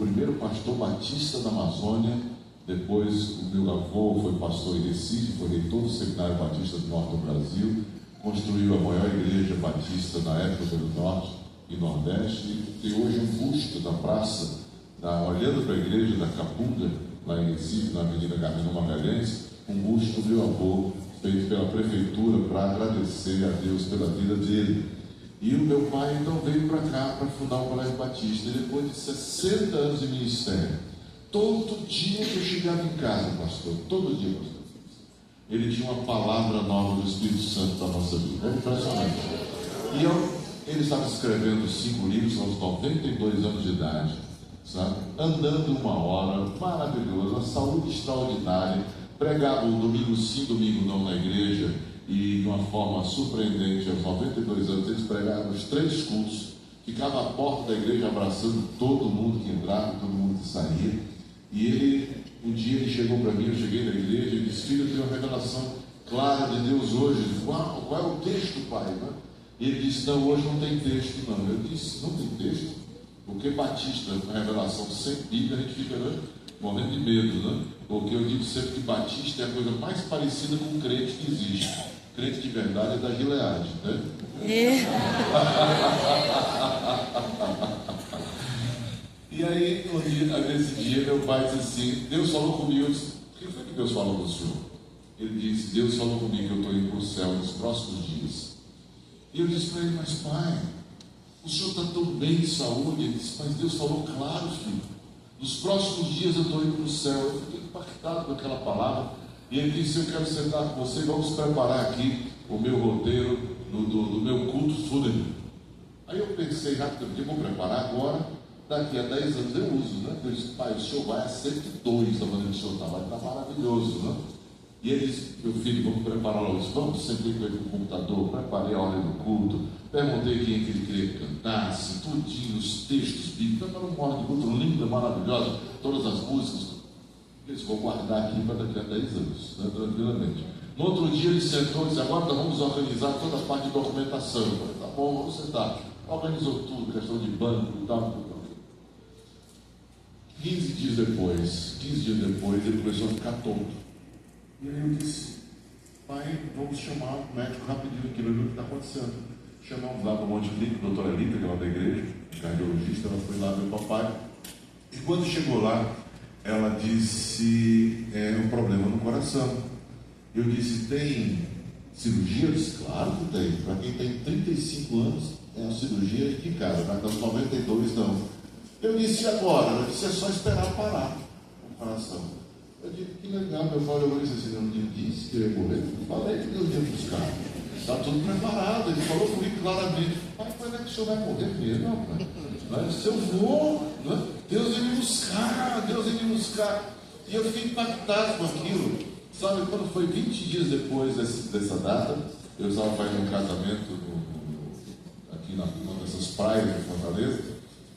primeiro pastor batista da Amazônia. Depois o meu avô foi pastor em Recife, foi reitor do Seminário Batista do Norte do Brasil, construiu a maior igreja batista na época do Norte e Nordeste, e tem hoje um busto na praça, olhando para a igreja da Capunga, lá em Recife, na Avenida Carmino Magalhães, um busto do meu avô, feito pela prefeitura para agradecer a Deus pela vida dele. E o meu pai então veio para cá para fundar o Colégio Batista, e depois de 60 anos de ministério, todo dia que eu chegava em casa, pastor, todo dia, pastor, ele tinha uma palavra nova do Espírito Santo para a nossa vida. É impressionante. E ele estava escrevendo 5 livros aos 92 anos de idade, sabe? Andando 1 hora, maravilhoso, uma saúde extraordinária, pregava um domingo sim, domingo não na igreja, e de uma forma surpreendente, aos 92 anos, eles pregavam os 3 cultos, ficava à porta da igreja abraçando todo mundo que entrava, todo mundo que saía. E um dia ele chegou para mim, eu cheguei na igreja e disse: filho, eu tenho uma revelação clara de Deus hoje. Eu disse: qual é o texto, pai? E ele disse: não, hoje não tem texto, não. Eu disse: não tem texto? Porque Batista, na revelação sem Bíblia, a gente fica morrendo de medo, né? Porque eu digo sempre que Batista é a coisa mais parecida com um crente que existe. Crente de verdade é da Gileade, né? E aí, nesse dia, meu pai disse assim: Deus falou comigo. Eu disse: o que foi que Deus falou com o senhor? Ele disse: Deus falou comigo que eu estou indo para o céu nos próximos dias. E eu disse para ele: mas pai, o senhor está tão bem de saúde? Ele disse: mas Deus falou claro, filho, nos próximos dias eu estou indo para o céu. Eu fiquei impactado com aquela palavra. E ele disse: eu quero sentar com você e vamos preparar aqui o meu roteiro do meu culto fúnebre. Aí eu pensei rapidamente: eu vou preparar agora, daqui a 10 anos eu uso, né? Eu disse: pai, o senhor vai a 102 da maneira que o senhor está, vai estar maravilhoso, né? E ele disse: meu filho, vamos preparar logo isso. Vamos, sentei com ele no computador, preparei a ordem do culto, perguntei quem que ele queria que cantasse, tudinho, os textos bíblicos, preparou uma ordem do culto linda, maravilhosa, todas as músicas. Eu disse: vou guardar aqui para daqui a 10 anos, né? Tranquilamente. No outro dia ele sentou e disse: agora nós vamos organizar toda a parte de documentação. Eu falei: tá bom, vamos sentar. Organizou tudo, questão de banco e tal. 15 dias depois, ele começou a ficar tonto. E aí eu disse: pai, vamos chamar o médico rapidinho aqui, ver o que está acontecendo. Chamamos lá para o Monte Clínico, a doutora Elita, que é uma da igreja, cardiologista. Ela foi lá ver o papai. E quando chegou lá, ela disse: é um problema no coração. Eu disse: tem cirurgia? Eu disse: claro que tem. Para quem tem 35 anos, é uma cirurgia indicada, para os 92 não. Eu disse: agora? Ela disse: é só esperar parar o coração. Eu disse: que legal. Meu pai olhou e disse assim: não disse que eu ia morrer? Eu falei que Deus ia buscar. Está tudo preparado. Ele falou comigo claramente: pai, quando é que o senhor vai morrer mesmo? Não, pai? Se eu vou, né? Deus ia me buscar, Deus ia me buscar. E eu fiquei impactado com aquilo. Sabe, quando foi 20 dias depois dessa data, eu estava fazendo um casamento aqui numa dessas praias de Fortaleza.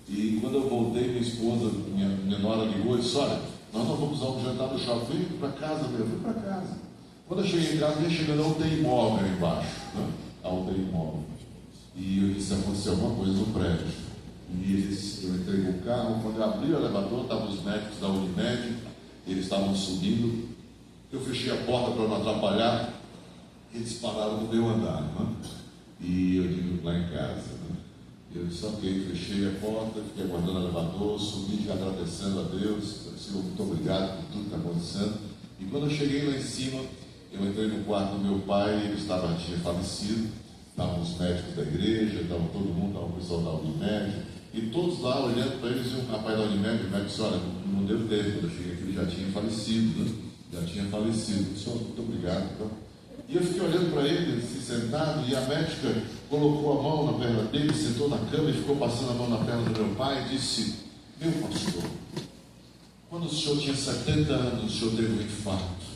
E quando eu voltei, minha esposa, minha nora ligou e disse: olha, nós não vamos dar um jantar no shopping. Vem para casa, meu. Eu fui para casa. Quando eu cheguei em casa, ia chegando a UTI imóvel embaixo, né? A UTI imóvel. E eu disse: aconteceu alguma coisa no prédio. E eu entrei no carro. Quando eu abri o elevador, estavam os médicos da Unimed, eles estavam subindo. Eu fechei a porta para não atrapalhar. Eles pararam no meu andar, né? E eu digo: lá em casa, né? Eu disse: ok, fechei a porta, fiquei aguardando o elevador, subi agradecendo a Deus. Eu disse: muito obrigado por tudo que está acontecendo. E quando eu cheguei lá em cima, eu entrei no quarto do meu pai, ele tinha falecido. Estavam os médicos da igreja, estava todo mundo, estava o pessoal da Unimed, e todos lá olhando para eles. E um rapaz da Unimed, o médico disse: olha, não deu tempo. Quando eu cheguei aqui, ele já tinha falecido, né? Já tinha falecido. Eu disse: muito obrigado. Então. E eu fiquei olhando para ele, sentado, e a médica colocou a mão na perna dele, sentou na cama e ficou passando a mão na perna do meu pai e disse: meu pastor, quando o senhor tinha 70 anos, o senhor teve um infarto.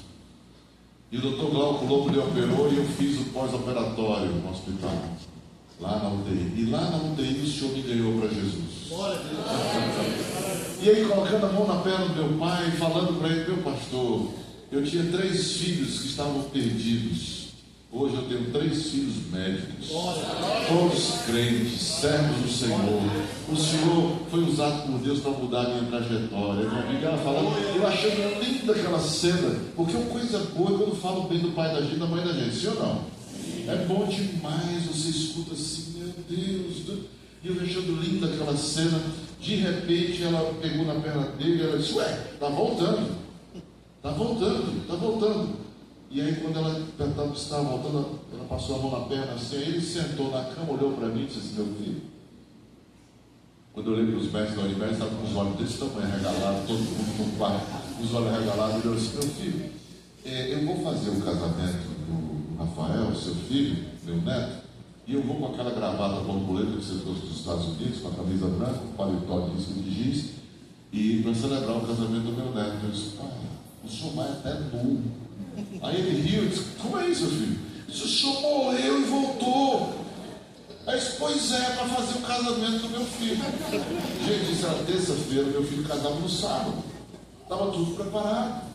E o doutor Glauco Lobo lhe operou e eu fiz o pós-operatório no hospital, lá na UTI. E lá na UTI o senhor me ganhou para Jesus. E aí, colocando a mão na perna do meu pai, falando para ele: meu pastor, eu tinha 3 filhos que estavam perdidos. Hoje eu tenho 3 filhos médicos, todos crentes, servos do Senhor. O Senhor foi usado por Deus para mudar a minha trajetória. Minha amiga, ela falando, eu achei linda aquela cena, porque uma coisa boa é quando falam bem do pai da gente, da mãe da gente, sim ou não? É bom demais, você escuta assim, meu Deus, e eu achando linda aquela cena. De repente ela pegou na perna dele e ela disse, ué, tá voltando. E aí quando ela estava voltando, ela passou a mão na perna assim, aí ele sentou na cama, olhou para mim e disse assim, meu filho. Quando eu olhei para os médicos da Unimed, estava com os olhos desse tamanho, regalados, todo mundo no quarto, com os olhos regalados, e eu disse, meu filho, eu vou fazer o casamento do Rafael, seu filho, meu neto, e eu vou com aquela gravata borboleta que você trouxe dos Estados Unidos, com a camisa branca, com o paletó de giz, e para celebrar o casamento do meu neto. Eu disse, pai, o senhor vai até nu. Aí ele riu e disse, como é isso, meu filho? Disse, o senhor morreu e voltou. Aí disse, pois é, para fazer o casamento do meu filho. Gente, isso era terça-feira, meu filho casava no sábado. Estava tudo preparado.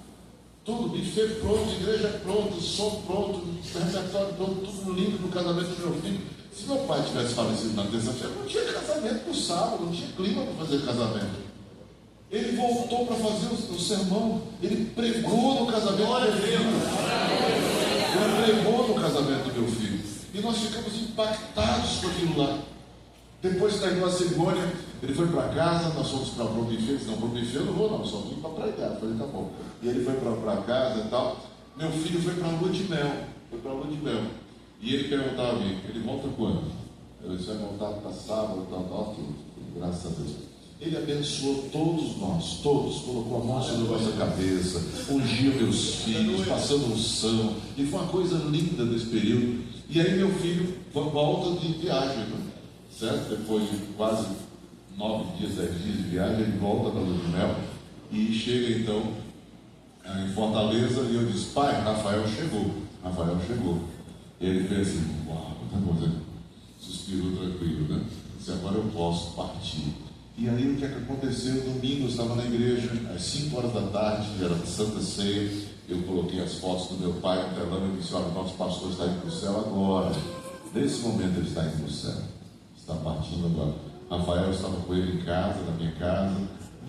Tudo, buffet pronto, igreja pronta, som pronto, repertório pronto, tudo lindo no casamento do meu filho. Se meu pai tivesse falecido na terça-feira, não tinha casamento no sábado, não tinha clima para fazer casamento. Ele voltou para fazer o sermão, ele pregou no casamento do meu filho. Ele pregou no casamento do meu filho. E nós ficamos impactados com aquilo lá. Depois que terminou a cerimônia, ele foi para casa, nós fomos para o buffet. Ele disse, não, para o buffet eu não vou não, só vim para pregar. Eu falei, tá bom. E ele foi para casa e tal. Meu filho foi para a lua de mel. E ele perguntava a mim, ele volta quando? Eu disse, vai voltar para sábado, tal, graças a Deus. Ele abençoou todos nós, todos, colocou a mão sobre a nossa cabeça, ungiu meus filhos, passando unção. E foi uma coisa linda nesse período. E aí meu filho volta de viagem, né? Certo? Depois de quase 9 dias, 10 dias de viagem, ele volta da lua de mel e chega então em Fortaleza e eu disse, pai, Rafael chegou. E ele fez assim, uau, tá bom, né? Suspirou tranquilo, né? Disse, agora eu posso partir. E aí o que é que aconteceu? Domingo eu estava na igreja, às 5 horas da tarde, era Santa Ceia, eu coloquei as fotos do meu pai no telão e disse, olha, o nosso pastor está indo para o céu agora. Nesse momento ele está indo para o céu. Está partindo agora. Rafael estava com ele em casa, na minha casa,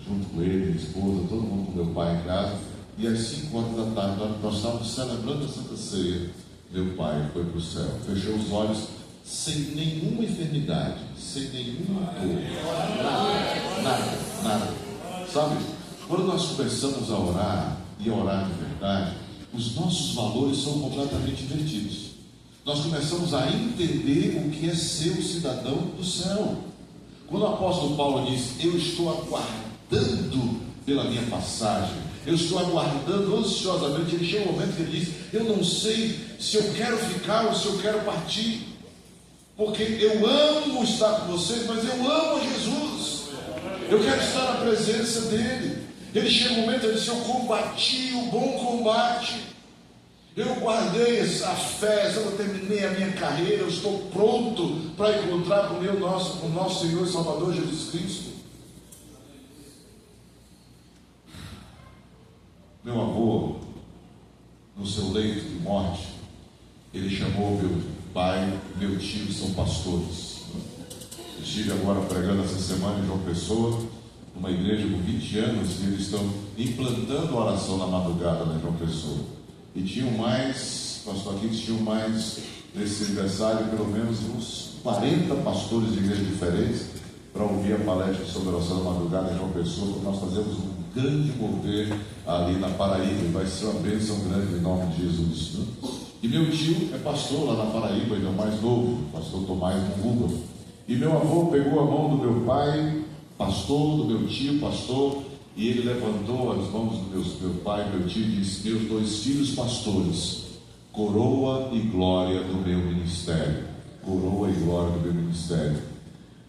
junto com ele, minha esposa, todo mundo com meu pai em casa. E às 5 horas da tarde, nós estávamos celebrando a Santa Ceia. Meu pai foi para o céu, fechou os olhos, sem nenhuma enfermidade, sem nenhuma dor, nada. Sabe, quando nós começamos a orar, e a orar de verdade, os nossos valores são completamente invertidos. Nós começamos a entender o que é ser um cidadão do céu. Quando o apóstolo Paulo diz, eu estou aguardando pela minha passagem, eu estou aguardando ansiosamente, ele chega um momento que ele diz, eu não sei se eu quero ficar ou se eu quero partir, porque eu amo estar com vocês, mas eu amo Jesus, eu quero estar na presença dele. Ele chega um momento, ele diz, eu combati o bom combate, eu guardei essa fé, eu terminei a minha carreira, eu estou pronto para encontrar com o nosso Senhor e Salvador Jesus Cristo. Meu avô, no seu leito de morte, ele chamou meu pai e meu tio, são pastores. Eu estive agora pregando essa semana em João Pessoa, numa igreja com 20 anos, e eles estão implantando a oração na madrugada na João Pessoa. E tinham mais, pastor Aquiles, nesse aniversário, pelo menos uns 40 pastores de igrejas diferentes, para ouvir a palestra sobre a oração da madrugada em João Pessoa, porque nós fazemos um grande mover ali na Paraíba, vai ser uma bênção grande em nome de Jesus, né? E meu tio é pastor lá na Paraíba, ele é o mais novo, pastor Tomás Munguba. E meu avô pegou a mão do meu pai, pastor, do meu tio, pastor, e ele levantou as mãos do meu pai, meu tio, e disse, meus 2 filhos pastores, coroa e glória do meu ministério. Coroa e glória do meu ministério.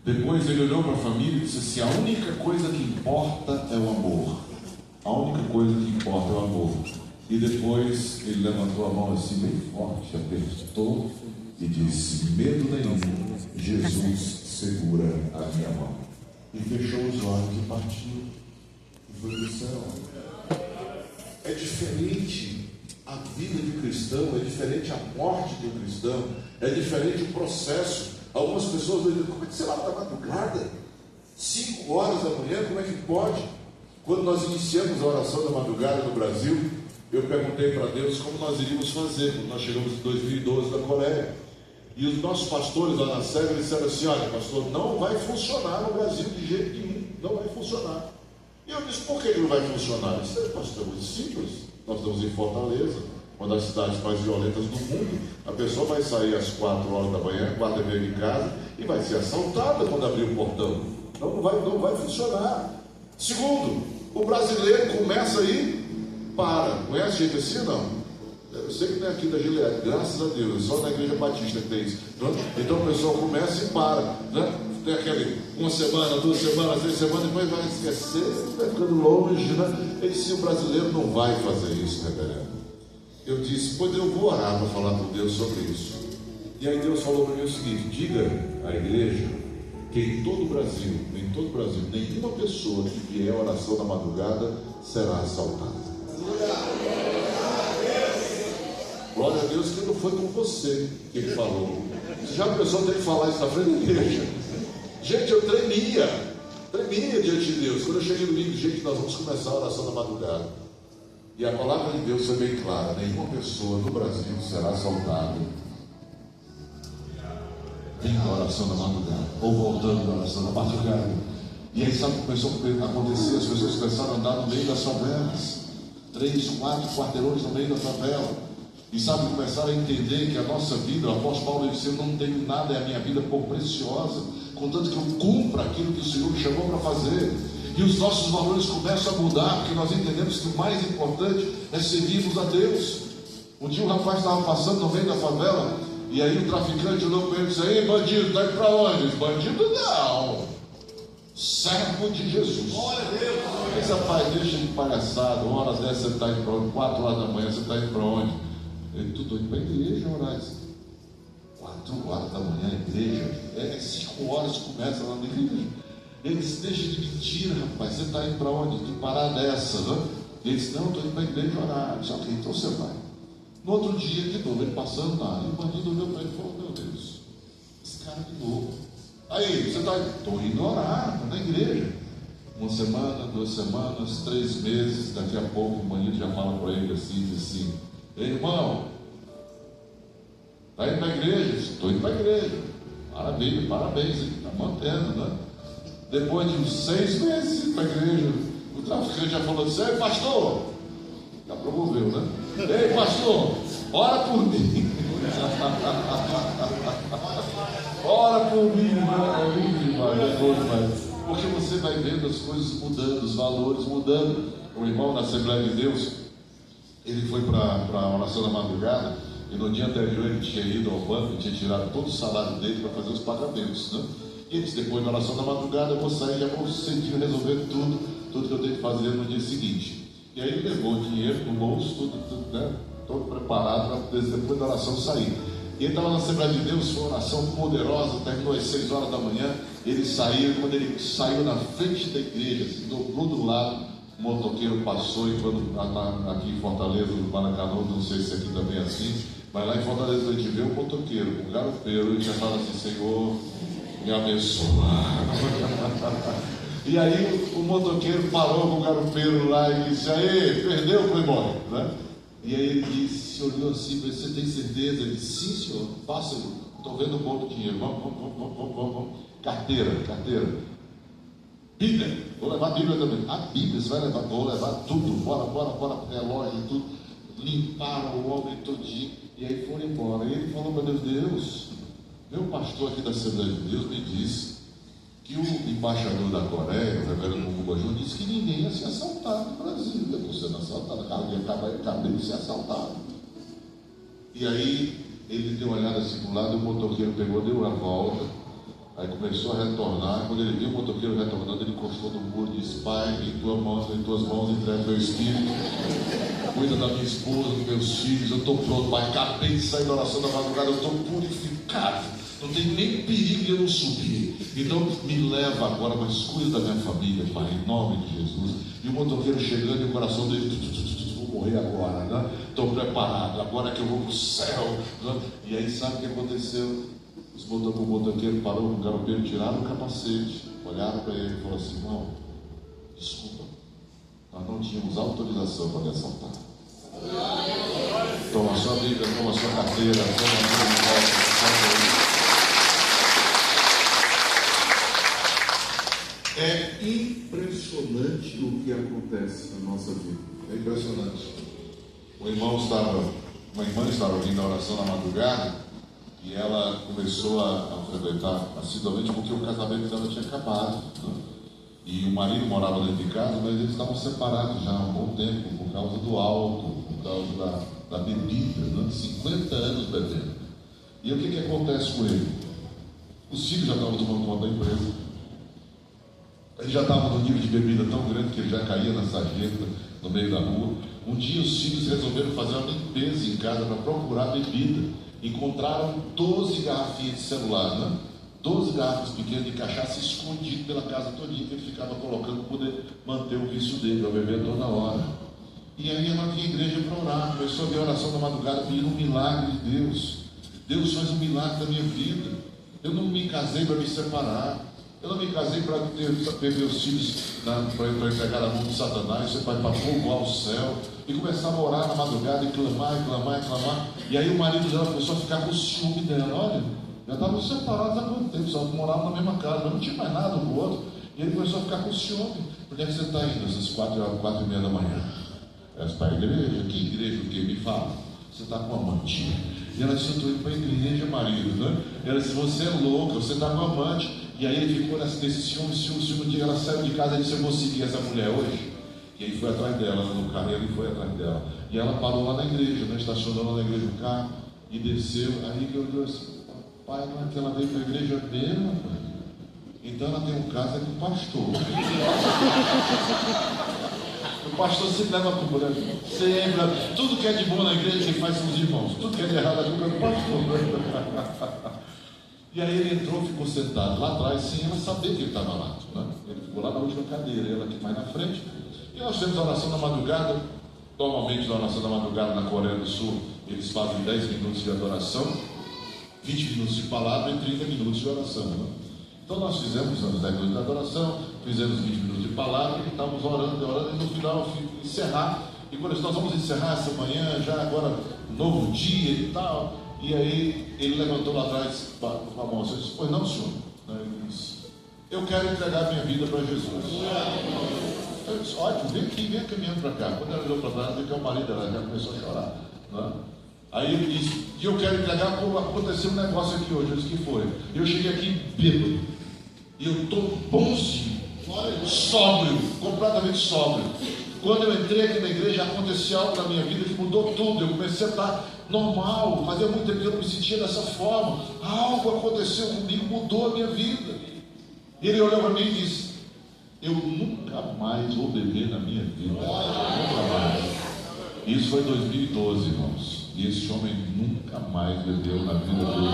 Depois ele olhou para a família e disse assim, a única coisa que importa é o amor. A única coisa que importa é o amor. E depois ele levantou a mão assim, bem forte, apertou e disse, medo nenhum, Jesus segura a minha mão. E fechou os olhos e partiu. E foi do céu. É diferente a A vida de cristão é diferente, a morte de um cristão é diferente, o processo. Algumas pessoas dizem, como é que você vai para a madrugada? 5 horas da manhã, como é que pode? Quando nós iniciamos a oração da madrugada no Brasil, eu perguntei para Deus como nós iríamos fazer, quando nós chegamos em 2012 da Coreia. E os nossos pastores lá na sede disseram assim, olha pastor, não vai funcionar no Brasil de jeito nenhum, não vai funcionar. E eu disse, por que não vai funcionar? Isso é, pastor, muito simples. Nós estamos em Fortaleza, uma das cidades mais violentas do mundo. A pessoa vai sair às 4 horas da manhã, 4h30 de casa, e vai ser assaltada quando abrir o portão. Não vai funcionar. Segundo, o brasileiro começa aí, para. Conhece gente assim ou não? Eu sei que não é aqui da Gilead, graças a Deus, é só na igreja batista que tem isso. Então o pessoal começa e para. Né? Tem aquele 1 semana, 2 semanas, 3 semanas, depois vai esquecer, vai ficando longe. Né? Ele disse, o brasileiro não vai fazer isso, reverendo. Eu disse, pois eu vou orar para falar com Deus sobre isso. E aí Deus falou para mim o seguinte, diga à igreja que em todo o Brasil, nenhuma pessoa que vier à oração na madrugada será assaltada. Glória a Deus que não foi com você que ele falou. Você já pensou ter que falar isso na frente da igreja? Gente, eu tremia diante de Deus. Quando eu cheguei no domingo, gente, nós vamos começar a oração na madrugada. E a palavra de Deus foi bem clara: nenhuma pessoa no Brasil será assaltada vindo à oração da madrugada, ou voltando da oração da madrugada. E aí sabe o que começou a acontecer? As pessoas começaram a andar no meio das favelas, 3, 4 quarteirões no meio da favela. E sabe, começaram a entender que a nossa vida, o apóstolo Paulo disse, eu não tenho nada, é a minha vida por preciosa, contanto que eu cumpra aquilo que o Senhor me chamou para fazer. E os nossos valores começam a mudar, porque nós entendemos que o mais importante é servirmos a Deus. Um dia um rapaz estava passando no meio da favela, e aí o traficante olhou para ele e disse, ei bandido, está indo para onde? Ele disse, bandido não, servo de Jesus. Glória a Deus. Esse rapaz, deixa de palhaçada, uma hora dessa você está indo para onde? 4 horas da manhã você está indo para onde? Ele, tudo indo para a igreja, orar. 4 horas da manhã, igreja, 5 horas começa lá na igreja. Ele disse, deixa de mentira, rapaz, você está indo para onde? Que parada é essa, né? Ele disse, não, estou indo para a igreja orar. Disse, ok, então você vai. No outro dia, de novo, ele passando lá, e o bandido olhou para ele e falou, meu Deus, esse cara de novo. Aí, você está indo? Estou indo orar, estou na igreja. 1 semana, 2 semanas, 3 meses, daqui a pouco o bandido já fala para ele assim, diz assim, ei, irmão, está indo para a igreja? Estou indo para a igreja. Parabéns, está mantendo, né? Depois de uns 6 meses para a igreja, o traficante já falou assim, ei, pastor, já promoveu, né? Ei, pastor, ora por mim. Ora por mim, porque você vai vendo as coisas mudando, os valores mudando. O irmão na Assembleia de Deus, ele foi para a oração da madrugada, e no dia anterior ele tinha ido ao banco e tinha tirado todo o salário dele para fazer os pagamentos, né? E ele disse, depois da oração da madrugada eu vou sair, já vou sentir resolver tudo que eu tenho que fazer no dia seguinte. E aí ele levou o dinheiro no bolso, tudo, né? Todo preparado para depois da oração sair. E ele estava na Assembleia de Deus, foi uma oração poderosa, terminou às 6 horas da manhã, ele saiu, quando ele saiu na frente da igreja, se dobrou do lado, o motoqueiro passou, e quando aqui em Fortaleza, no Maracanã, não sei se aqui também é assim, mas lá em Fortaleza a gente vê o motoqueiro, o garupeiro, ele já fala assim, Senhor, me abençoa. E aí o motoqueiro parou com o garupeiro lá e disse, aí, perdeu o playboy, né? E aí ele disse, olhou assim, você tem certeza? Ele disse, sim senhor, faça, estou vendo um bom dinheiro, vamos. Carteira. Bíblia, vou levar a Bíblia também. A Bíblia, você vai levar, vou levar tudo, bora, relógio, tudo. Limparam o homem todinho, e aí foram embora. E ele falou para Deus, meu pastor aqui da Assembleia de Deus me disse que o embaixador da Coreia, o reverendo Muguba Júnior, disse que ninguém ia ser assaltado no Brasil. Eu estou sendo assaltado, acabei de ser assaltado. E aí ele deu uma olhada assim para o lado, o motoqueiro pegou, deu uma volta, aí começou a retornar. Quando ele viu o motoqueiro retornando, ele encostou no muro e disse, pai, em tuas mãos entrego meu espírito, cuida da minha esposa, dos meus filhos, eu estou pronto, pai, acabei de sair da oração da madrugada, eu estou purificado, não tem nem perigo de eu não subir, então me leva agora, mas cuida da minha família, pai, em nome de Jesus. E o motoqueiro chegando e o coração dele morrer agora, né? Estou preparado, agora que eu vou para o céu, né? E aí sabe o que aconteceu? O motoqueiro parou, o garupeiro, tiraram o capacete, olharam para ele e falaram assim: não, desculpa, nós não tínhamos autorização para lhe assaltar. Toma sua Bíblia, toma sua carteira, toma a sua volta. É impressionante o que acontece na nossa vida. É impressionante. Uma irmã estava vindo à oração na madrugada e ela começou a frequentar assiduamente porque o casamento dela tinha acabado, né? E o marido morava dentro de casa, mas eles estavam separados já há um bom tempo por causa do álcool, por causa da bebida, né? 50 anos bebendo. E o que acontece com ele? Os filhos já estavam tomando conta da empresa. Ele já estava num nível de bebida tão grande que ele já caía na sarjeta, no meio da rua. Um dia os filhos resolveram fazer uma limpeza em casa para procurar bebida. Encontraram 12 garrafinhas de celular, né? 12 garrafas pequenas de cachaça escondidas pela casa todinha, que ele ficava colocando para poder manter o vício dele, para beber toda hora. E aí ela tinha igreja para orar, começou a ver a oração da madrugada, pedindo um milagre de Deus. Deus faz um milagre da minha vida. Eu não me casei para me separar. Eu não me casei para ter meus filhos para entregar na mão de Satanás, você vai para fogo ao céu. E começava a orar na madrugada e clamar, e clamar, e clamar. E aí o marido dela começou a ficar com ciúme dela. Olha, já estavam separados há muito tempo, só moravam na mesma casa, mas não tinha mais nada um com o outro. E ele começou a ficar com ciúme. Por que é que você está indo essas 4h30 da manhã? Ela está para a igreja? Que igreja o quê? Me fala. Você está com amante. E ela disse: eu estou indo para a igreja, marido, né? Ela disse: você é louca, você está com amante. E aí ele ficou nesse ciúme. Um dia ela saiu de casa e disse: eu vou seguir essa mulher hoje. E ele foi atrás dela no carro, e ele foi atrás dela. E ela parou lá na igreja, né? Estacionou lá na igreja o carro e desceu. Aí ele olhou assim: pai, não é que ela veio para a igreja mesmo, pai? Então ela tem um caso com o pastor. O pastor sempre leva a culpa, né? Sempre. Tudo que é de bom na igreja quem faz são os irmãos. Tudo que é de errado a culpa é do pastor. E aí ele entrou, ficou sentado lá atrás, sem ela saber que ele estava lá, né? Ele ficou lá na última cadeira, ela aqui mais na frente. E nós temos a oração da madrugada. Normalmente na oração da madrugada na Coreia do Sul, eles fazem 10 minutos de adoração, 20 minutos de palavra e 30 minutos de oração, né? Então nós fizemos os 10 minutos de adoração, fizemos 20 minutos de palavra e estávamos orando, e no final encerrar. E quando nós vamos encerrar essa manhã, já agora, novo dia e tal. E aí ele levantou lá atrás com a mão assim, disse: pois não, senhor? Ele disse: eu quero entregar minha vida para Jesus. Eu disse: ótimo, vem aqui, vem caminhando para cá. Quando ela olhou para trás, viu que é o marido dela, já começou a chorar, né? Aí ele disse: e eu quero entregar, como aconteceu um negócio aqui hoje. Eu disse: que foi? Eu cheguei aqui bêbado, e eu estou bonzinho, sóbrio, completamente sóbrio. Quando eu entrei aqui na igreja, aconteceu algo na minha vida que mudou tudo. Eu comecei a estar normal. Fazia muito tempo que eu não me sentia dessa forma. Algo aconteceu comigo, mudou a minha vida. Ele olhou para mim e disse: eu nunca mais vou beber na minha vida. Nunca mais. Isso foi em 2012, irmãos. E esse homem nunca mais bebeu na vida dele.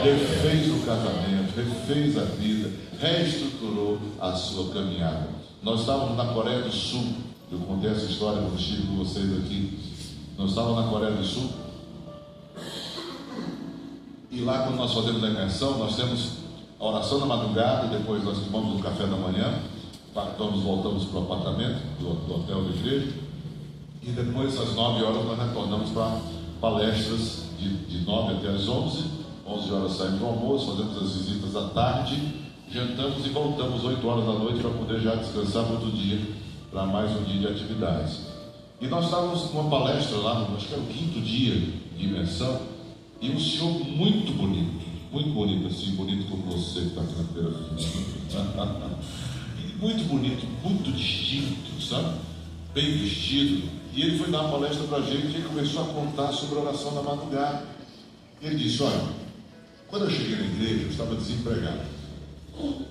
Refez o casamento, refez a vida, reestruturou a sua caminhada. Nós estávamos na Coreia do Sul. Eu contei essa história quando estive com vocês aqui. Nós estávamos na Coreia do Sul. E lá, quando nós fazemos a imersão, nós temos a oração da madrugada. Depois nós tomamos um café da manhã. Voltamos para o apartamento do hotel da igreja. E depois, às 9 horas, nós retornamos para palestras de 9 até as 11. 11 horas saímos para o almoço, fazemos as visitas à tarde, jantamos e voltamos 8 horas da noite para poder já descansar para outro dia, para mais um dia de atividades. E nós estávamos numa palestra lá, acho que era o 5º dia de imersão, e um senhor muito bonito assim, bonito como você que está aqui na primeira fila. Muito bonito, muito distinto, sabe? Bem vestido. E ele foi dar uma palestra para a gente e ele começou a contar sobre a oração da madrugada. Ele disse: olha, quando eu cheguei na igreja, eu estava desempregado.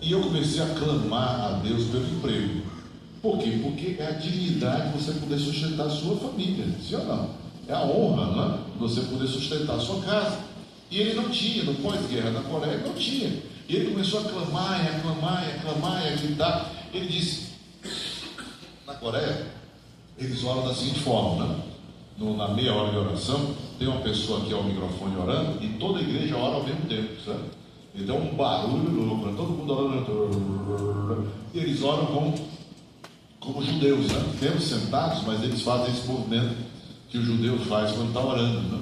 E eu comecei a clamar a Deus pelo emprego. Por quê? Porque é a dignidade de você poder sustentar a sua família, sim ou não? É a honra, né? De você poder sustentar a sua casa. E ele não tinha, no pós-guerra na Coreia, não tinha. E ele começou a clamar, e a clamar, e a clamar, e a gritar. Ele disse: na Coreia, eles oram da seguinte forma, né? na meia hora de oração, tem uma pessoa aqui ao microfone orando e toda a igreja ora ao mesmo tempo, certo? Então um barulho louco, todo mundo orando, e eles oram como judeus, né? Mesmo sentados, mas eles fazem esse movimento que os judeus fazem quando estão orando, né?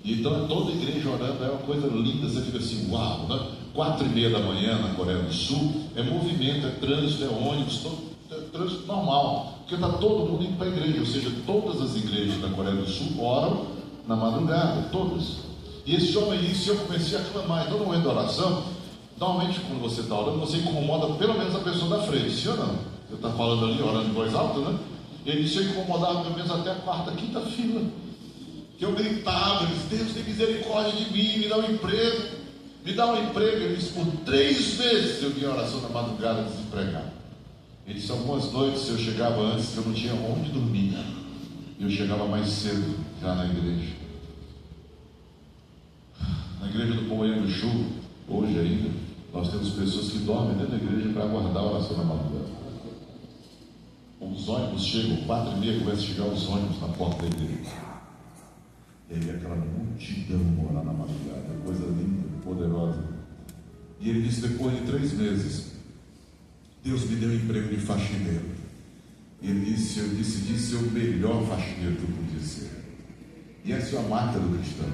Então toda a igreja orando é uma coisa linda, você fica assim, uau, né? 4:30 da manhã na Coreia do Sul, é movimento, é trânsito, é ônibus, é trânsito normal, porque está todo mundo indo para a igreja, ou seja, todas as igrejas da Coreia do Sul oram na madrugada, todas. E esse homem disse, eu comecei a clamar, então no momento da oração, normalmente quando você está orando, você incomoda pelo menos a pessoa da frente, sim ou não? Você está falando ali, orando em voz alta, né? Ele disse, eu incomodava pelo menos até a quarta, quinta fila, que eu gritava, eu disse, Deus tem misericórdia de mim, me dá um emprego, me dá um emprego. Ele disse, por 3 vezes eu vinha oração na madrugada desempregado. Ele disse, algumas noites eu chegava antes, eu não tinha onde dormir, eu chegava mais cedo já na igreja. Na igreja do Poema do Chu, hoje ainda, nós temos pessoas que dormem dentro da igreja para aguardar a oração na madrugada. Os ônibus chegam, 4:30, começa a chegar os ônibus na porta da igreja. E aí aquela multidão morar na madrugada, coisa linda, poderosa. E ele disse, depois de 3 meses, Deus me deu um emprego de faxineiro. E ele disse, eu decidi ser o melhor faxineiro que eu podia ser. E essa é a marca do cristão.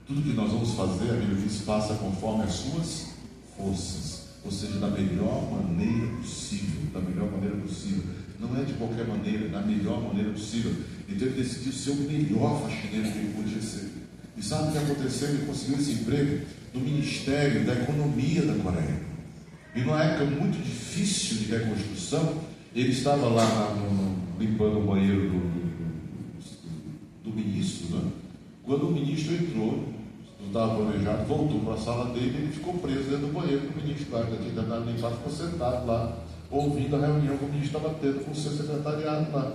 Tudo que nós vamos fazer, a Bíblia diz, faça conforme as suas forças, ou seja, da melhor maneira possível, da melhor maneira possível. Não é de qualquer maneira, da melhor maneira possível. Então ele decidiu ser o melhor faxineiro que ele podia ser. E sabe o que aconteceu? Ele conseguiu esse emprego no Ministério da Economia da Coreia. E numa época muito difícil de reconstrução, ele estava lá limpando o banheiro do ministro, né? Quando o ministro entrou, não estava planejado, voltou para a sala dele e ele ficou preso dentro do banheiro do ministro. Lá, que tentava limpar, ficou sentado lá, ouvindo a reunião que o ministro estava tendo com o seu secretariado lá.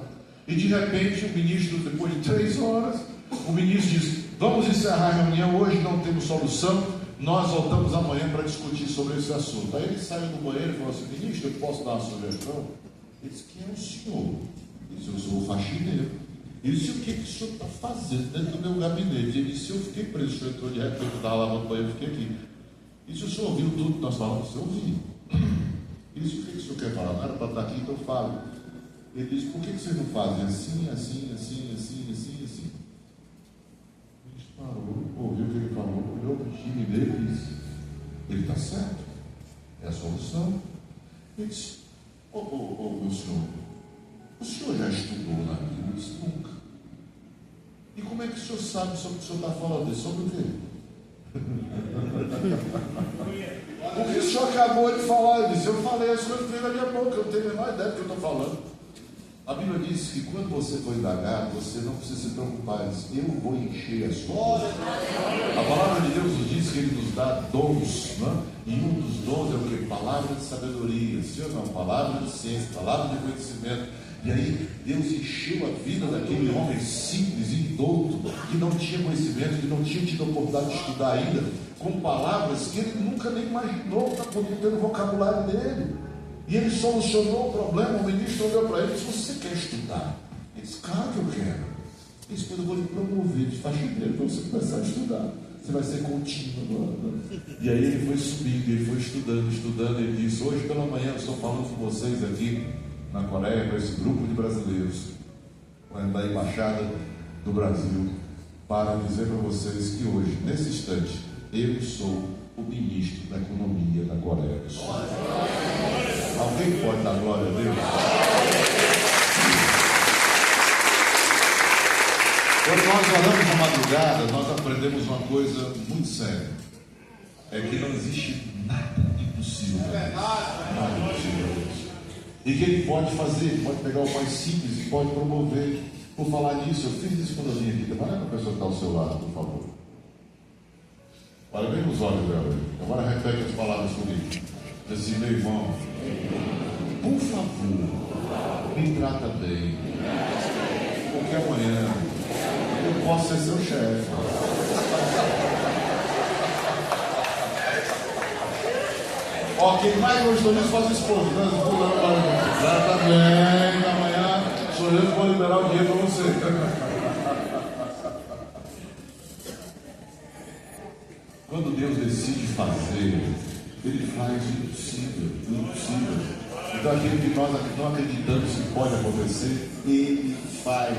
E de repente, o ministro, depois de 3 horas, o ministro disse, vamos encerrar a reunião, hoje não temos solução, nós voltamos amanhã para discutir sobre esse assunto. Aí ele saiu do banheiro e falou assim, ministro, eu posso dar uma sugestão? Ele disse, quem é o senhor? Ele disse, eu sou o faxineiro. Ele disse, o que o senhor está fazendo dentro do meu gabinete? Ele disse, eu fiquei preso, o senhor entrou de repente, eu estava lavando o banheiro, eu fiquei aqui. Ele disse, o senhor ouviu tudo que nós falamos? Eu ouvi. Ele disse, o que o senhor quer falar? Não era para estar aqui, então fale. Ele disse, por que vocês não fazem assim, assim, assim, assim, assim, assim? Ele disse, parou, ouviu o que ele falou, olhou para o time dele e disse, ele está certo, é a solução. Ele disse, meu senhor, o senhor já estudou na Bíblia? Eu disse, nunca. E como é que o senhor sabe sobre o que o senhor está falando? Sobre o quê? O que o senhor acabou de falar? Eu disse, eu falei as coisas que veio na minha boca, eu não tenho a menor ideia do que eu estou falando. A Bíblia diz que quando você for indagar, você não precisa se preocupar, diz, eu vou encher a sua boca. A palavra de Deus nos diz que Ele nos dá dons, né? E um dos dons é o que? Palavra de sabedoria, sim ou não? Palavra de ciência, palavra de conhecimento. E aí Deus encheu a vida daquele homem simples e indouto, que não tinha conhecimento, que não tinha tido a oportunidade de estudar ainda, com palavras que ele nunca nem imaginou que podia ter no vocabulário dele. E ele solucionou o problema. O ministro olhou para ele e disse, você quer estudar? Ele disse, claro que eu quero. Ele disse, eu vou lhe promover de faxineiro para você começar a estudar. Você vai ser contínuo agora. E aí ele foi subindo, ele foi estudando. Ele disse, hoje pela manhã eu estou falando com vocês aqui na Coreia, com esse grupo de brasileiros, da Embaixada do Brasil, para dizer para vocês que hoje, nesse instante, eu sou o ministro da Economia da Coreia do Sul. Alguém pode dar glória a Deus? Quando nós oramos na madrugada, nós aprendemos uma coisa muito séria. É que não existe nada impossível para Deus. Nada impossível para Deus. E que Ele pode fazer, pode pegar o mais simples e pode promover. Por falar nisso, eu fiz isso quando eu vim aqui. Trabalha com a pessoa que está ao seu lado, por favor. Olha bem nos olhos dela. Agora repete as palavras comigo. Diz assim, meu irmão, por favor, me trata bem. Porque amanhã eu posso ser seu chefe. Ó, quem mais gostou disso faz esposa, né? Trata bem, amanhã sou eu que vou liberar o dinheiro para você. Quando Deus decide fazer, Ele faz o impossível, o impossível. Então aquilo que nós não acreditamos que pode acontecer, Ele faz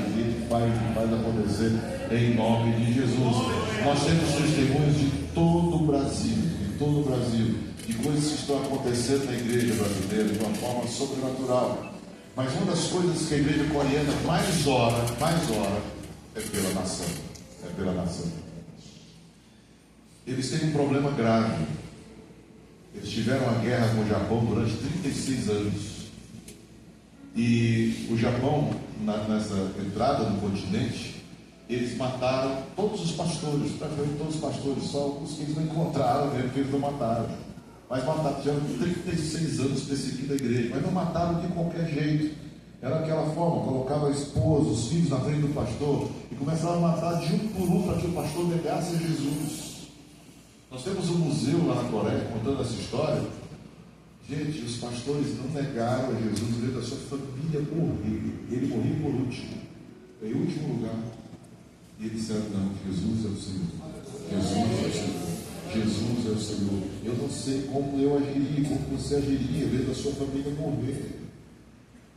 acontecer em nome de Jesus. Nós temos testemunhos de todo o Brasil, de coisas que estão acontecendo na igreja brasileira de uma forma sobrenatural. Mas uma das coisas que a igreja coreana mais ora é pela nação. É pela nação. Eles têm um problema grave. Eles tiveram uma guerra com o Japão durante 36 anos. E o Japão, nessa entrada no continente, eles mataram todos os pastores, praticamente todos os pastores, só os que eles não encontraram mesmo, que eles não mataram. Mas mataram, tiveram 36 anos perseguindo a igreja, mas não mataram de qualquer jeito. Era aquela forma, colocava a esposa, os filhos na frente do pastor e começavam a matar de um por um para que o pastor negasse a Jesus. Nós temos um museu lá na Coreia contando essa história. Gente, os pastores não negaram a Jesus, o da sua família morreu. Ele morreu por último, em último lugar. E eles disseram: não, Jesus é o Senhor. Jesus é o Senhor. Jesus é o Senhor. Eu não sei como eu agiria, como você agiria, vendo a sua família morrer.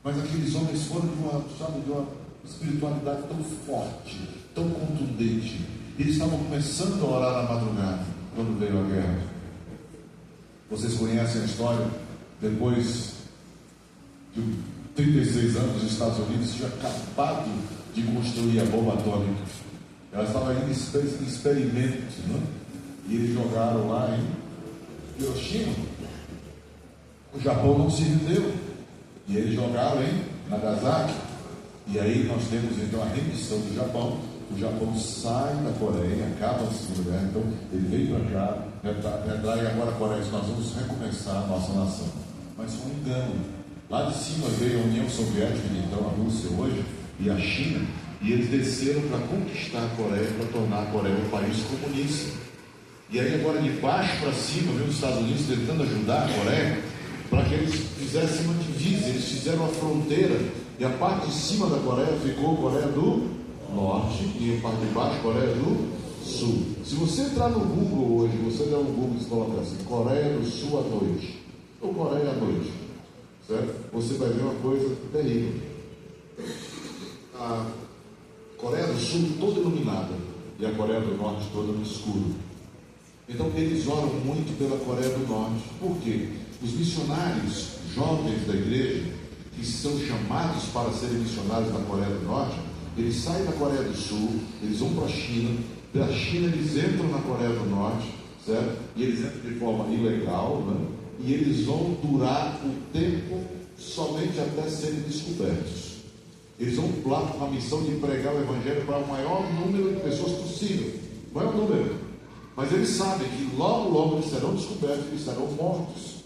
Mas aqueles homens foram de uma espiritualidade tão forte, tão contundente. Eles estavam começando a orar na madrugada, quando veio a guerra. Vocês conhecem a história? Depois de 36 anos, os Estados Unidos tinham acabado de construir a bomba atômica. Ela estava ainda em experimento, né? E eles jogaram lá em Hiroshima. O Japão não se rendeu. E eles jogaram em Nagasaki. E aí nós temos então a rendição do Japão. O Japão sai da Coreia, acaba a Segunda Guerra. Então ele veio para cá, retrai agora a Coreia. Nós vamos recomeçar a nossa nação. Mas foi um engano. Lá de cima veio a União Soviética, então a Rússia hoje, e a China. E eles desceram para conquistar a Coreia, para tornar a Coreia um país comunista. E aí agora de baixo para cima, veio os Estados Unidos tentando ajudar a Coreia, para que eles fizessem uma divisa. Eles fizeram uma fronteira, e a parte de cima da Coreia ficou Coreia do Norte, e a parte de baixo Coreia do Sul. Se você entrar no Google hoje, você der um Google e colocar assim, Coreia do Sul à noite, ou Coreia à noite, certo? Você vai ver uma coisa terrível. A Coreia do Sul toda iluminada, e a Coreia do Norte toda no escuro. Então eles oram muito pela Coreia do Norte. Por quê? Os missionários jovens da igreja, que são chamados para serem missionários na Coreia do Norte, eles saem da Coreia do Sul, eles vão para a China, da China eles entram na Coreia do Norte, certo? E eles entram de forma ilegal, né? E eles vão durar o tempo somente até serem descobertos. Eles vão lá com a missão de pregar o Evangelho para o maior número de pessoas possível, o maior número. Mas eles sabem que logo eles serão descobertos, eles serão mortos.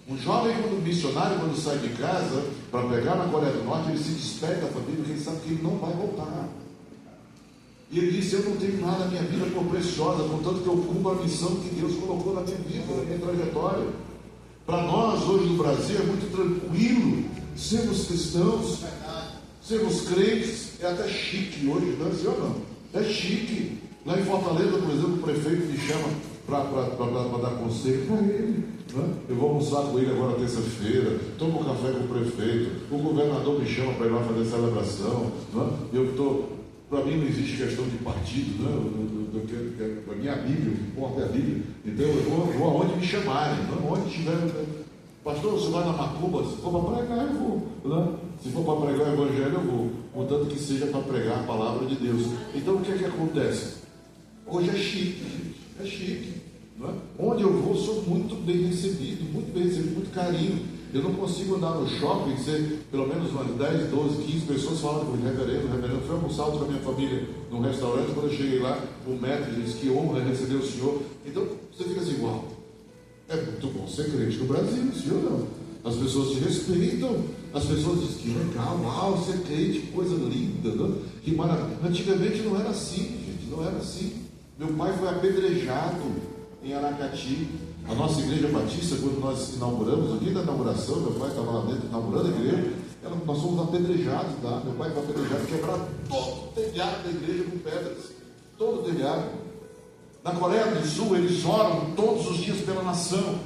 Um jovem missionário, quando sai de casa para pregar na Coreia do Norte, ele se despede da família, porque ele sabe que ele não vai voltar. E ele disse: eu não tenho nada na minha vida por preciosa, contanto que eu cumpro a missão que Deus colocou na minha vida, na minha trajetória. Para nós, hoje no Brasil, é muito tranquilo sermos cristãos, sermos crentes. É até chique hoje, não é assim ou não? É chique. Lá em Fortaleza, por exemplo, o prefeito me chama para dar conselho para ele. Né? Eu vou almoçar com ele agora terça-feira, tomo café com o prefeito, o governador me chama para ir lá fazer celebração. Né? Para mim não existe questão de partido, né? Para mim a Bíblia, o que importa é a Bíblia. Então eu vou aonde me chamarem, né? Onde tiver. Pastor, você vai na macumba? Se for para pregar, eu vou. Né? Se for para pregar o Evangelho, eu vou. Contanto que seja para pregar a palavra de Deus. Então o que é que acontece? Hoje é chique, gente. É chique. Não é? Onde eu vou, sou muito bem recebido, muito carinho. Eu não consigo andar no shopping e ser pelo menos umas 10, 12, 15 pessoas falando com o reverendo. Foi almoçar com a minha família num restaurante. Quando eu cheguei lá, o mestre disse: que honra receber o senhor. Então você fica assim: uau, é muito bom ser crente no Brasil, sim ou não? As pessoas te respeitam, as pessoas dizem: que legal, uau, ser crente, que coisa linda, né? Que maravilha. Antigamente não era assim, gente, não era assim. Meu pai foi apedrejado em Aracati. A nossa igreja batista, quando nós inauguramos, no dia da inauguração, meu pai estava lá dentro inaugurando a igreja, nós fomos apedrejados, tá? Meu pai foi apedrejado, quebraram todo o telhado da igreja com pedras, todo o telhado. Na Coreia do Sul, eles oram todos os dias pela nação.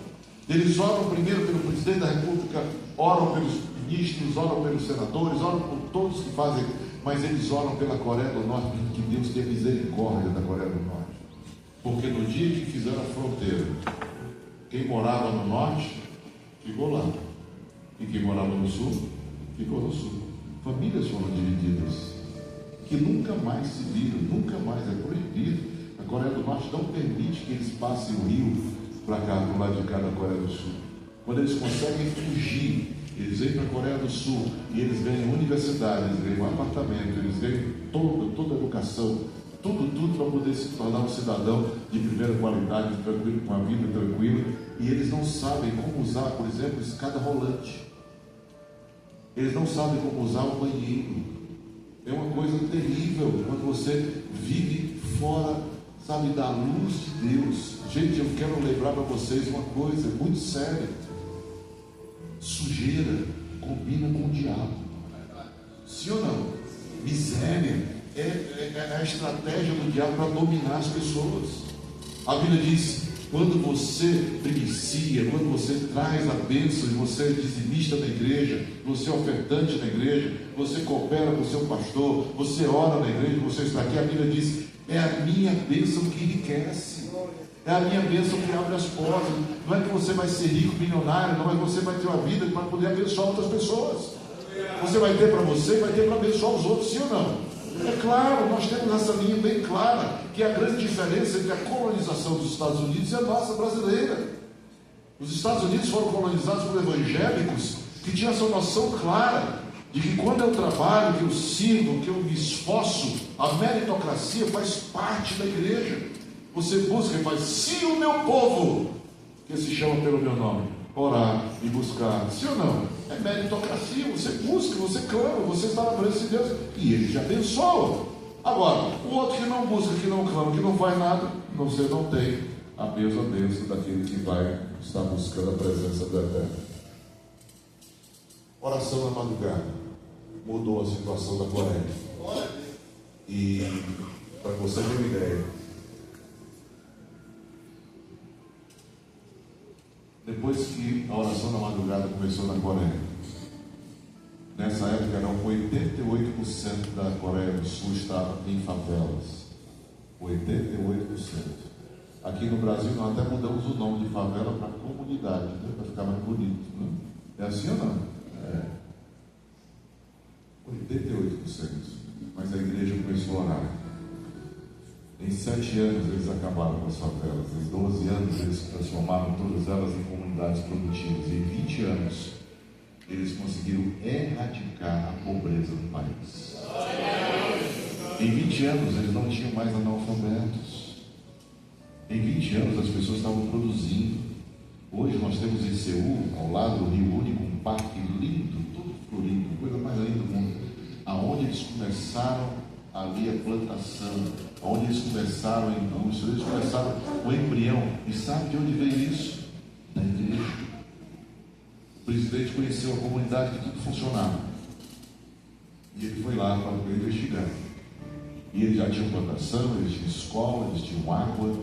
Eles oram primeiro pelo presidente da República, oram pelos ministros, oram pelos senadores, oram por todos que fazem, mas eles oram pela Coreia do Norte, que Deus tenha misericórdia da Coreia do Norte. Porque no dia que fizeram a fronteira, quem morava no norte, ficou lá. E quem morava no sul, ficou no sul. Famílias foram divididas, que nunca mais se viram, nunca mais, é proibido. A Coreia do Norte não permite que eles passem o rio para cá, para o lado de cá da Coreia do Sul. Quando eles conseguem fugir, eles vêm para a Coreia do Sul e eles ganham universidade, eles ganham apartamento, eles ganham toda a educação, tudo para poder se tornar um cidadão de primeira qualidade, tranquilo, com uma vida tranquila. E eles não sabem como usar, por exemplo, escada rolante. Eles não sabem como usar o banheiro. É uma coisa terrível quando você vive fora, sabe, da luz de Deus. Gente, eu quero lembrar para vocês uma coisa muito séria. Sujeira combina com o diabo. Sim ou não? Miséria é a estratégia do diabo para dominar as pessoas. A Bíblia diz: quando você primicia, quando você traz a bênção e você é dizimista na igreja, você é ofertante na igreja, você coopera com o seu pastor, você ora na igreja, você está aqui, a Bíblia diz: é a minha bênção que enriquece, é a minha bênção que abre as portas. Não é que você vai ser rico, milionário, não, mas você vai ter uma vida para poder abençoar outras pessoas. Você vai ter para você, vai ter para abençoar os outros, sim ou não? É claro, nós temos essa linha bem clara, que é a grande diferença entre a colonização dos Estados Unidos e a nossa brasileira. Os Estados Unidos foram colonizados por evangélicos que tinham essa noção clara de que quando eu trabalho, que eu sirvo, que eu me esforço, a meritocracia faz parte da igreja. Você busca e faz: se o meu povo, que se chama pelo meu nome, orar e buscar, sim ou não? É meritocracia, você busca, você clama, você está na presença de Deus e Ele te abençoa. Agora, o outro que não busca, que não clama, que não faz nada, você não tem a mesma bênção daquele que vai estar buscando a presença do Eterno. Oração na madrugada mudou a situação da Coreia. E para você ter uma ideia, depois que a oração na madrugada começou na Coreia, nessa época eram 88% da Coreia do Sul estava em favelas. 88%. Aqui no Brasil nós até mudamos o nome de favela para comunidade, né? Para ficar mais bonito, né? É assim ou não? É. 88%. Mas a igreja começou a orar. Em 7 anos eles acabaram com as favelas. Em 12 anos eles transformaram todas elas em comunidades produtivas. Em 20 anos eles conseguiram erradicar a pobreza do país. Em 20 anos eles não tinham mais analfabetos. Em 20 anos as pessoas estavam produzindo. Hoje nós temos em Seul, ao lado do Rio Único, um parque lindo, todo florido, coisa mais linda do mundo, aonde eles começaram ali a plantação, onde eles começaram a indústria, eles começaram o embrião. E sabe de onde veio isso? Da igreja. O presidente conheceu a comunidade que tudo funcionava. E ele foi lá para investigar. E eles já tinham plantação, eles tinham escola, eles tinham água,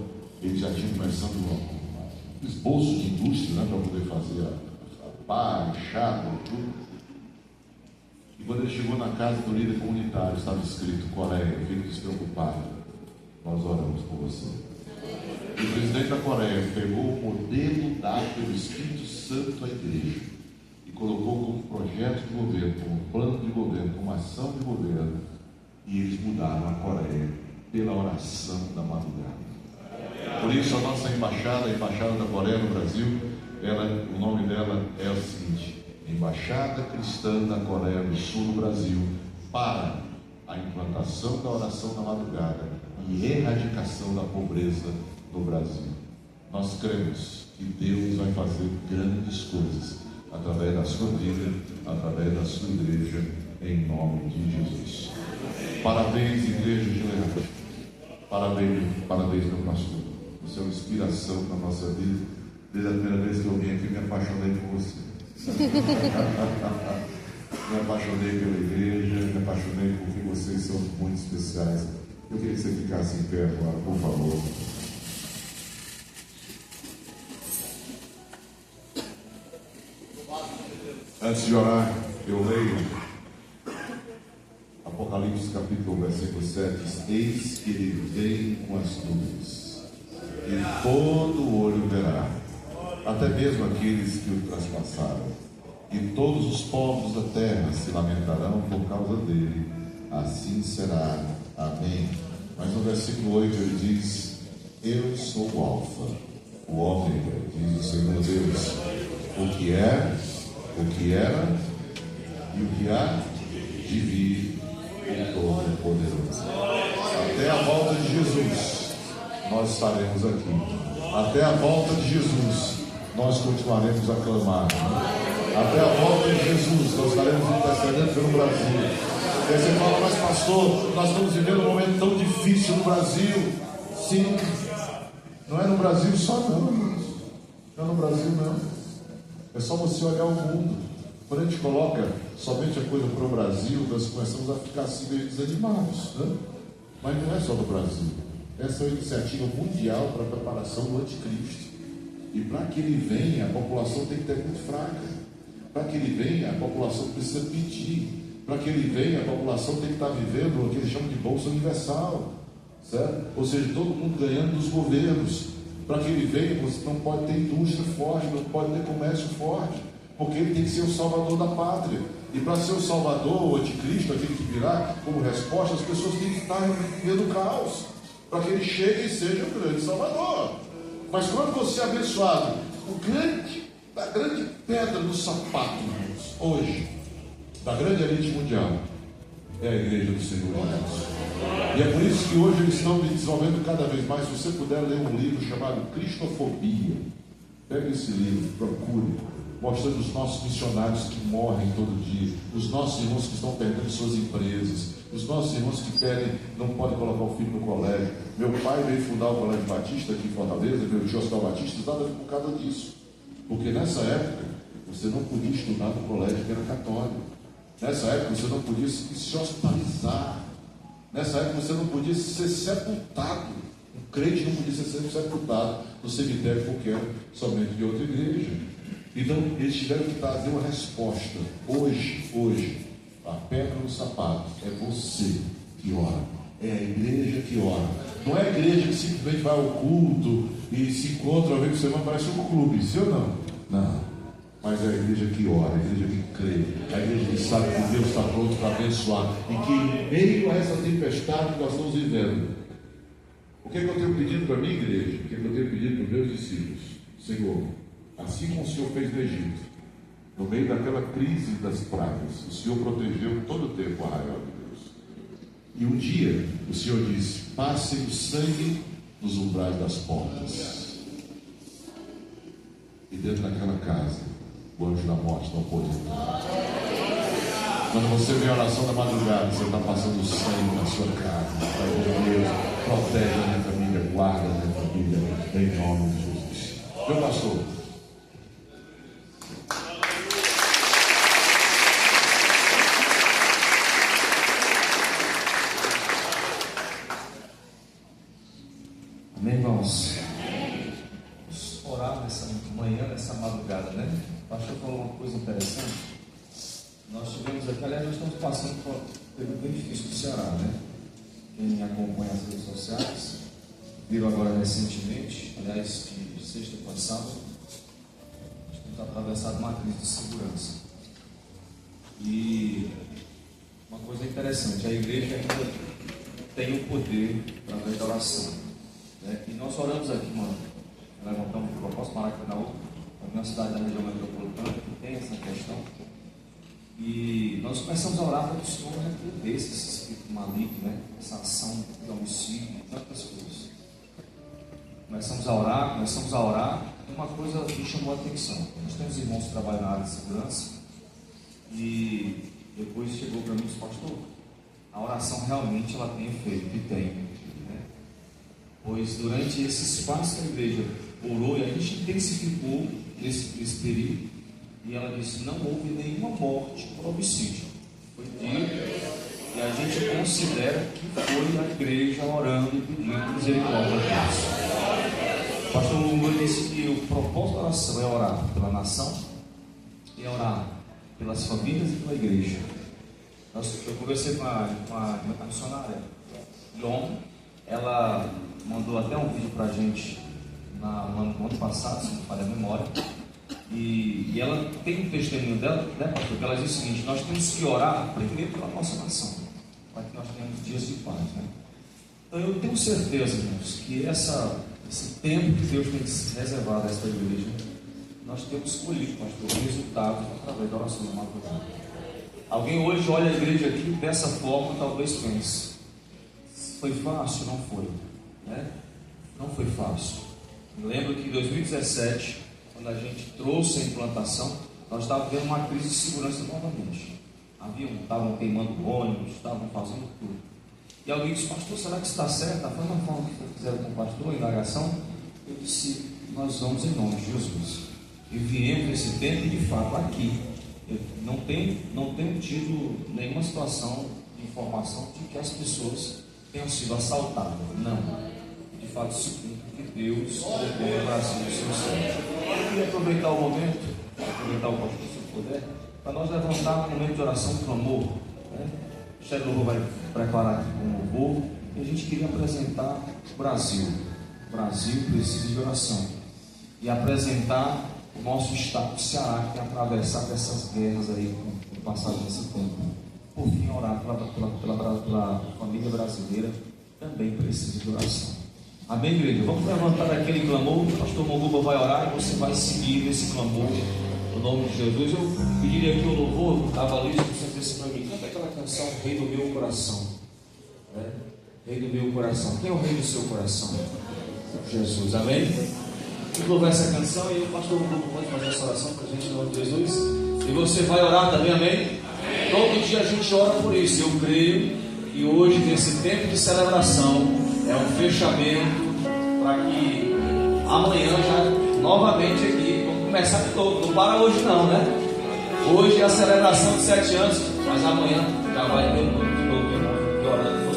eles já tinham começando um esboço de indústria, né, para poder fazer a pá, chá, tudo. E quando ele chegou na casa do líder comunitário, estava escrito: Coreia, fique despreocupado, nós oramos por você. E o presidente da Coreia pegou o modelo dado pelo Espírito Santo à igreja e colocou como projeto de governo, como plano de governo, como ação de governo, e eles mudaram a Coreia pela oração da madrugada. Por isso a nossa embaixada, a embaixada da Coreia no Brasil, o nome dela é o seguinte: Embaixada Cristã da Coreia do Sul no Brasil, para a implantação da oração da madrugada e erradicação da pobreza no Brasil. Nós cremos que Deus vai fazer grandes coisas através da sua vida, através da sua igreja, em nome de Jesus. Parabéns, igreja de Leandro. Parabéns, meu pastor. Você é uma inspiração na nossa vida. Desde a primeira vez que eu vim aqui, me apaixonei por você. Me apaixonei pela igreja, me apaixonei porque vocês são muito especiais. Eu queria que você ficasse em pé agora, por favor. de orar, eu leio Apocalipse capítulo versículo 7, diz: eis que ele vem com as nuvens, e todo olho verá, até mesmo aqueles que o traspassaram, e todos os povos da terra se lamentarão por causa dele. Assim será. Amém. Mas no versículo 8 ele diz: eu sou o Alfa, o Ômega, diz o Senhor Deus, o que é, o que era e o que há de vir, o Todo-Poderoso. Até a volta de Jesus nós estaremos aqui. Até a volta de Jesus nós continuaremos a clamar. Até a volta de Jesus nós estaremos intercedendo pelo Brasil. E aí você fala: mas pastor, nós estamos vivendo um momento tão difícil no Brasil. Sim, não é no Brasil só não, irmãos. Não é no Brasil não. É só você olhar o mundo. Quando a gente coloca somente a coisa para o Brasil, nós começamos a ficar assim meio desanimados, né? Mas não é só do Brasil. Essa é uma iniciativa mundial para a preparação do anticristo. E para que ele venha, a população tem que ter muito fraca. Para que ele venha, a população precisa pedir. Para que ele venha, a população tem que estar vivendo o que eles chamam de bolsa universal, certo? Ou seja, todo mundo ganhando dos governos. Para que ele venha, você não pode ter indústria forte, não pode ter comércio forte, porque ele tem que ser o salvador da pátria. E para ser o salvador, o anticristo, aquele que virá como resposta, as pessoas têm que estar vivendo caos, para que ele chegue e seja o grande salvador. Mas quando você é abençoado, a grande pedra no sapato, irmãos, hoje, da grande elite mundial, é a igreja do Senhor Jesus. E é por isso que hoje eles estão desenvolvendo cada vez mais. Se você puder ler um livro chamado Cristofobia, pegue esse livro, procure, mostrando os nossos missionários que morrem todo dia, os nossos irmãos que estão perdendo suas empresas, os nossos irmãos que não podem colocar o filho no colégio. Meu pai veio fundar o Colégio Batista aqui em Fortaleza, meu tio Oscar Batista, exatamente por causa disso. Porque nessa época você não podia estudar no colégio que era católico. Nessa época você não podia se hospitalizar. Nessa época você não podia ser sepultado. Um crente não podia ser sepultado no cemitério qualquer, somente de outra igreja. Então eles tiveram que trazer uma resposta. Hoje, a pedra no sapato é você que ora. É a igreja que ora. Não é a igreja que simplesmente vai ao culto e se encontra uma vez por semana, parece um clube, sim ou não? Não. Mas é a igreja que ora, a igreja que crê, a igreja que sabe que Deus está pronto para abençoar, e que em meio a essa tempestade que nós estamos vivendo, o que é que eu tenho pedido para a minha igreja? O que é que eu tenho pedido para os meus discípulos? Senhor, assim como o Senhor fez no Egito, no meio daquela crise das pragas, o Senhor protegeu todo o tempo o arraial de Deus. E um dia o Senhor disse: passem o sangue nos umbrais das portas. E dentro daquela casa o anjo da morte não pôde entrar. Quando você vê a oração da madrugada, você está passando sangue na sua casa. Está dizendo: Deus, protege a minha família, guarda a minha família, em nome de Jesus. Meu pastor, amém, irmãos? Vamos orar nessa manhã, nessa madrugada, né? O pastor falou uma coisa interessante. Nós tivemos aqui, aliás, nós estamos passando pelo bem difícil do Ceará, né? Quem acompanha as redes sociais viram agora recentemente, aliás, de sexta passada, nós temos atravessado uma crise de segurança. E uma coisa interessante, a igreja ainda tem o poder através da oração, né? E nós oramos aqui, mano, levantamos o propósito Maracanã, a minha cidade da região metropolitana, que tem essa questão. E nós começamos a orar para que o Senhor repreendesse esse espírito maligno, né? Essa ação de homicídio, tantas coisas. Começamos a orar, e uma coisa me chamou a atenção. Nós temos irmãos que trabalham na área de segurança, e depois chegou para mim e disse: pastor, a oração realmente ela tem efeito, e tem, né? Pois durante esse espaço que a igreja orou, e a gente intensificou nesse período, e ela disse: não houve nenhuma morte por homicídio. Foi dito, e a gente considera que foi a igreja orando e pedindo misericórdia a Deus. O pastor Lula disse que o propósito da oração é orar pela nação, é orar pelas famílias e pela igreja. Eu conversei com a missionária e ontem ela mandou até um vídeo para a gente no ano passado, se não falha a memória, e ela tem um testemunho dela, né, porque ela diz o seguinte: nós temos que orar primeiro pela nossa nação, para que nós tenhamos dias de paz, né? Então eu tenho certeza, irmãos, que esse tempo que Deus tem reservado a esta igreja, nós temos colhido, pastor, resultados através da oração da madrugada. Alguém hoje olha a igreja aqui dessa forma, talvez pense: foi fácil? Não foi, né? Não foi fácil. Eu lembro que em 2017, quando a gente trouxe a implantação, nós estávamos vendo uma crise de segurança novamente. Estavam queimando ônibus, estavam fazendo tudo. E alguém disse: pastor, será que está certo? Da forma que fizeram com o pastor, a indagação. Eu disse: nós vamos em nome de Jesus. E viemos nesse tempo e, de fato, aqui eu não tenho tido nenhuma situação de informação de que as pessoas tenham sido assaltadas. Não. De fato, se cumpre que Deus colocou o Brasil no seu céu. Eu queria aproveitar o momento, aproveitar o pastor, se puder, para nós levantar um momento de oração e clamor, né? O chefe do louvor vai preparar aqui com o louvor, e a gente queria apresentar o Brasil. O Brasil precisa de oração. E apresentar o nosso estado do Ceará, que tem atravessado essas guerras aí no passado desse tempo. Por fim, orar pela família brasileira, também precisa de oração. Amém, igreja? Vamos levantar aquele clamor. O pastor Moguba vai orar e você vai seguir esse clamor no nome de Jesus. Eu pediria aqui o louvor, cavalista, que você disse para mim: canta aquela canção, Rei do Meu Coração. Né? Rei do Meu Coração. Quem é o Rei do seu coração? Jesus. Amém? Vamos louvar essa canção e o pastor Moguba pode fazer essa oração para a gente no nome de Jesus. E você vai orar também, amém? Todo dia a gente ora por isso. Eu creio que hoje, nesse tempo de celebração, é um fechamento para que amanhã já novamente aqui, vamos começar de novo. Não para hoje não, né? Hoje é a celebração de 7 anos, mas amanhã já vai ter um de novo, irmão, orando por